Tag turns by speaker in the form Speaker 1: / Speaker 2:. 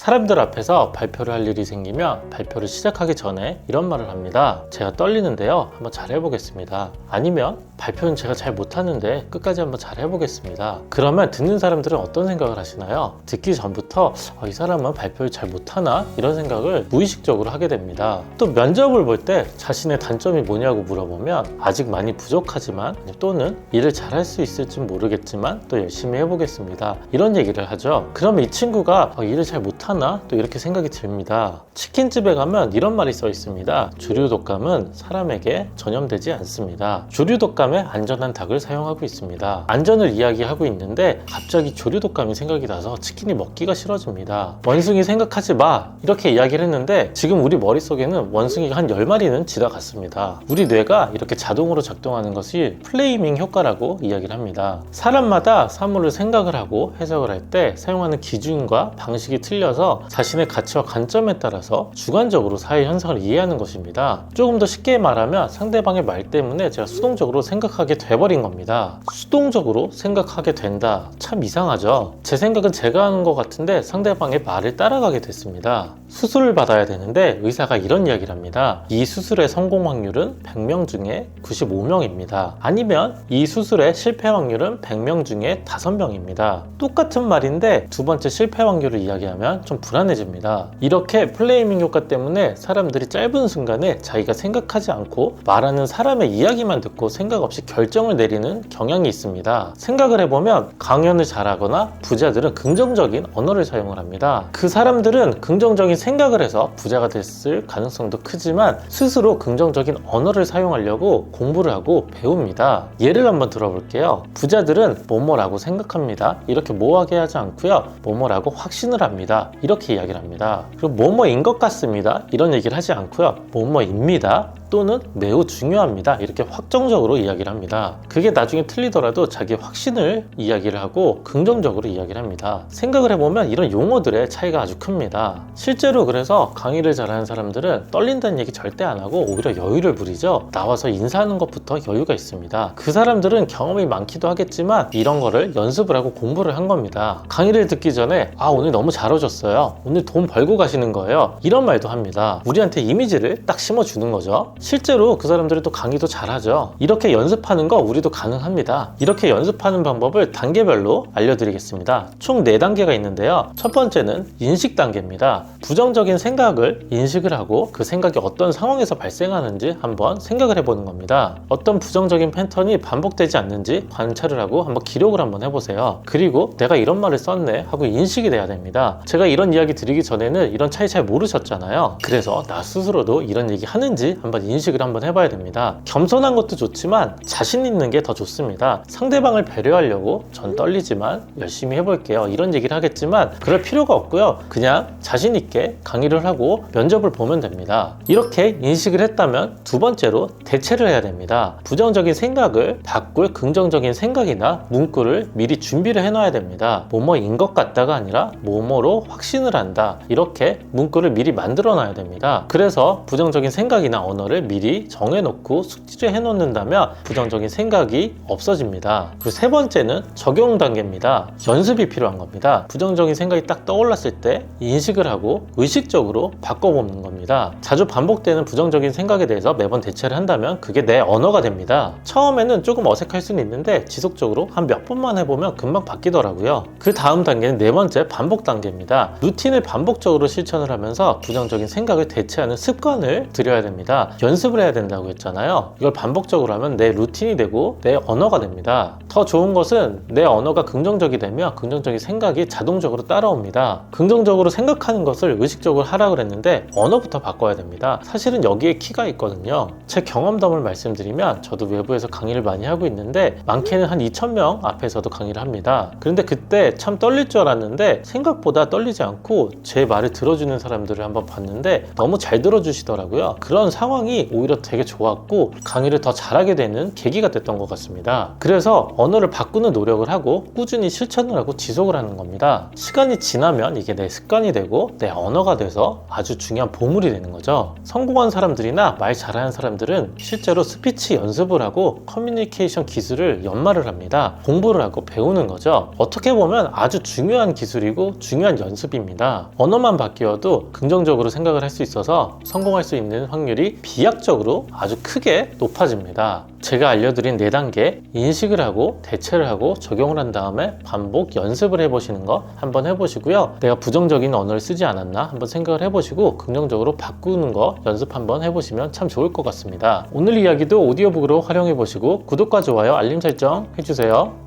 Speaker 1: 사람들 앞에서 발표를 할 일이 생기면 발표를 시작하기 전에 이런 말을 합니다. 제가 떨리는데요, 한번 잘 해보겠습니다. 아니면 발표는 제가 잘 못하는데 끝까지 한번 잘 해보겠습니다. 그러면 듣는 사람들은 어떤 생각을 하시나요? 듣기 전부터 이 사람은 발표를 잘 못하나? 이런 생각을 무의식적으로 하게 됩니다. 또 면접을 볼 때 자신의 단점이 뭐냐고 물어보면 아직 많이 부족하지만 또는 일을 잘할 수 있을지 모르겠지만 또 열심히 해보겠습니다. 이런 얘기를 하죠. 그러면 이 친구가 일을 잘 못하나? 또 이렇게 생각이 듭니다. 치킨집에 가면 이런 말이 써 있습니다. 조류독감은 사람에게 전염되지 않습니다. 조류독감에 안전한 닭을 사용하고 있습니다. 안전을 이야기하고 있는데 갑자기 조류독감이 생각이 나서 치킨이 먹기가 싫어집니다. 원숭이 생각하지 마! 이렇게 이야기를 했는데 지금 우리 머릿속에는 원숭이가 한 10마리는 지나갔습니다. 우리 뇌가 이렇게 자동으로 작동하는 것이 플레이밍 효과라고 이야기를 합니다. 사람마다 사물을 생각을 하고 해석을 할 때 사용하는 기준과 방식이 틀려서 자신의 가치와 관점에 따라서 주관적으로 사회 현상을 이해하는 것입니다. 조금 더 쉽게 말하면 상대방의 말 때문에 제가 수동적으로 생각하게 돼버린 겁니다. 수동적으로 생각하게 된다. 참 이상하죠? 제 생각은 제가 하는 것 같은데 상대방의 말을 따라가게 됐습니다. 수술을 받아야 되는데 의사가 이런 이야기를 합니다. 이 수술의 성공 확률은 100명 중에 95명입니다. 아니면 이 수술의 실패 확률은 100명 중에 5명입니다. 똑같은 말인데 두 번째 실패 확률을 이야기하면 좀 불안해집니다. 이렇게 플레이밍 효과 때문에 사람들이 짧은 순간에 자기가 생각하지 않고 말하는 사람의 이야기만 듣고 생각 없이 결정을 내리는 경향이 있습니다. 생각을 해보면 강연을 잘하거나 부자들은 긍정적인 언어를 사용을 합니다. 그 사람들은 긍정적인 생각을 해서 부자가 됐을 가능성도 크지만 스스로 긍정적인 언어를 사용하려고 공부를 하고 배웁니다. 예를 한번 들어볼게요. 부자들은 뭐뭐라고 생각합니다. 이렇게 모호하게 하지 않고요. 뭐뭐라고 확신을 합니다. 이렇게 이야기를 합니다. 그리고 뭐뭐인 것 같습니다. 이런 얘기를 하지 않고요. 뭐뭐입니다. 또는 매우 중요합니다. 이렇게 확정적으로 이야기를 합니다. 그게 나중에 틀리더라도 자기 확신을 이야기를 하고 긍정적으로 이야기를 합니다. 생각을 해보면 이런 용어들의 차이가 아주 큽니다. 실제로 그래서 강의를 잘하는 사람들은 떨린다는 얘기 절대 안 하고 오히려 여유를 부리죠. 나와서 인사하는 것부터 여유가 있습니다. 그 사람들은 경험이 많기도 하겠지만 이런 거를 연습을 하고 공부를 한 겁니다. 강의를 듣기 전에 오늘 너무 잘 오셨어요. 오늘 돈 벌고 가시는 거예요. 이런 말도 합니다. 우리한테 이미지를 딱 심어주는 거죠. 실제로 그 사람들이 또 강의도 잘하죠. 이렇게 연습하는 거 우리도 가능합니다. 이렇게 연습하는 방법을 단계별로 알려드리겠습니다. 총 4단계가 있는데요. 첫 번째는 인식 단계입니다. 부정적인 생각을 인식을 하고 그 생각이 어떤 상황에서 발생하는지 한번 생각을 해보는 겁니다. 어떤 부정적인 패턴이 반복되지 않는지 관찰을 하고 한번 기록을 한번 해보세요. 그리고 내가 이런 말을 썼네 하고 인식이 돼야 됩니다. 제가 이런 이야기 드리기 전에는 이런 차이 잘 모르셨잖아요. 그래서 나 스스로도 이런 얘기 하는지 한번 인식을 한번 해봐야 됩니다. 겸손한 것도 좋지만 자신 있는 게 더 좋습니다. 상대방을 배려하려고 전 떨리지만 열심히 해볼게요. 이런 얘기를 하겠지만 그럴 필요가 없고요. 그냥 자신 있게 강의를 하고 면접을 보면 됩니다. 이렇게 인식을 했다면 두 번째로 대체를 해야 됩니다. 부정적인 생각을 바꿀 긍정적인 생각이나 문구를 미리 준비를 해놔야 됩니다. 뭐뭐인 것 같다가 아니라 뭐뭐로 확신을 한다. 이렇게 문구를 미리 만들어 놔야 됩니다. 그래서 부정적인 생각이나 언어를 미리 정해놓고 숙지를 해놓는다면 부정적인 생각이 없어집니다. 그리고 세 번째는 적용 단계입니다. 연습이 필요한 겁니다. 부정적인 생각이 딱 떠올랐을 때 인식을 하고 의식적으로 바꿔보는 겁니다. 자주 반복되는 부정적인 생각에 대해서 매번 대체를 한다면 그게 내 언어가 됩니다. 처음에는 조금 어색할 수는 있는데 지속적으로 한 몇 번만 해보면 금방 바뀌더라고요. 그 다음 단계는 네 번째 반복 단계입니다. 루틴을 반복적으로 실천을 하면서 부정적인 생각을 대체하는 습관을 들여야 됩니다. 연습을 해야 된다고 했잖아요. 이걸 반복적으로 하면 내 루틴이 되고 내 언어가 됩니다. 더 좋은 것은 내 언어가 긍정적이 되면 긍정적인 생각이 자동적으로 따라옵니다. 긍정적으로 생각하는 것을 의식적으로 하라 그랬는데 언어부터 바꿔야 됩니다. 사실은 여기에 키가 있거든요. 제 경험담을 말씀드리면 저도 외부에서 강의를 많이 하고 있는데 많게는 한 2,000명 앞에서도 강의를 합니다. 그런데 그때 참 떨릴 줄 알았는데 생각보다 떨리지 않고 제 말을 들어주는 사람들을 한번 봤는데 너무 잘 들어주시더라고요. 그런 상황이 성공이 오히려 되게 좋았고 강의를 더 잘하게 되는 계기가 됐던 것 같습니다. 그래서 언어를 바꾸는 노력을 하고 꾸준히 실천을 하고 지속을 하는 겁니다. 시간이 지나면 이게 내 습관이 되고 내 언어가 돼서 아주 중요한 보물이 되는 거죠. 성공한 사람들이나 말 잘하는 사람들은 실제로 스피치 연습을 하고 커뮤니케이션 기술을 연마를 합니다. 공부를 하고 배우는 거죠. 어떻게 보면 아주 중요한 기술이고 중요한 연습입니다. 언어만 바뀌어도 긍정적으로 생각을 할 수 있어서 성공할 수 있는 확률이 비약적으로 아주 크게 높아집니다. 제가 알려드린 4단계 인식을 하고 대체를 하고 적용을 한 다음에 반복 연습을 해보시는 거 한번 해보시고요. 내가 부정적인 언어를 쓰지 않았나 한번 생각을 해보시고 긍정적으로 바꾸는 거 연습 한번 해보시면 참 좋을 것 같습니다. 오늘 이야기도 오디오북으로 활용해보시고 구독과 좋아요 알림 설정 해주세요.